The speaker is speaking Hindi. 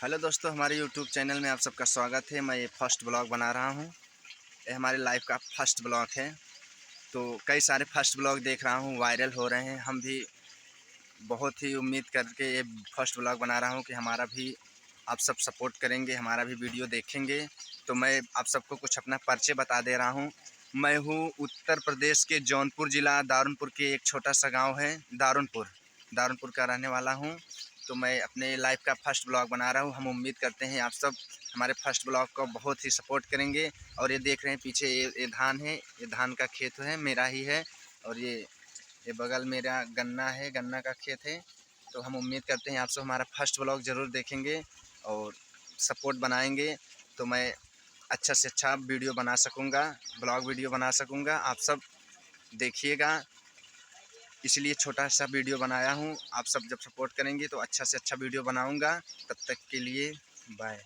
हेलो दोस्तों, हमारे यूट्यूब चैनल में आप सबका स्वागत है। मैं ये फर्स्ट ब्लॉग बना रहा हूँ। ये हमारे लाइफ का फर्स्ट ब्लॉग है। तो कई सारे फर्स्ट ब्लॉग देख रहा हूँ, वायरल हो रहे हैं। हम भी बहुत ही उम्मीद करके ये फर्स्ट ब्लॉग बना रहा हूँ कि हमारा भी आप सब सपोर्ट करेंगे, हमारा भी वीडियो देखेंगे। तो मैं आप सबको कुछ अपना परिचय बता दे रहा हूँ। मैं हूँ उत्तर प्रदेश के जौनपुर ज़िला दारुनपुर के एक छोटा सा गाँव है दारुनपुर का रहने वाला हूँ। तो मैं अपने लाइफ का फर्स्ट ब्लॉग बना रहा हूँ। हम उम्मीद करते हैं आप सब हमारे फर्स्ट ब्लॉग को बहुत ही सपोर्ट करेंगे। और ये देख रहे हैं पीछे ये धान है, ये धान का खेत है, मेरा ही है। और ये बगल मेरा गन्ना है, गन्ना का खेत है। तो हम उम्मीद करते हैं आप सब हमारा फर्स्ट ब्लॉग ज़रूर देखेंगे और सपोर्ट बनाएंगे। तो मैं अच्छा से अच्छा वीडियो बना सकूँगा, ब्लॉग वीडियो बना सकूँगा। आप सब देखिएगा, इसलिए छोटा सा वीडियो बनाया हूँ। आप सब जब सपोर्ट करेंगे तो अच्छा से अच्छा वीडियो बनाऊँगा। तब तक के लिए बाय।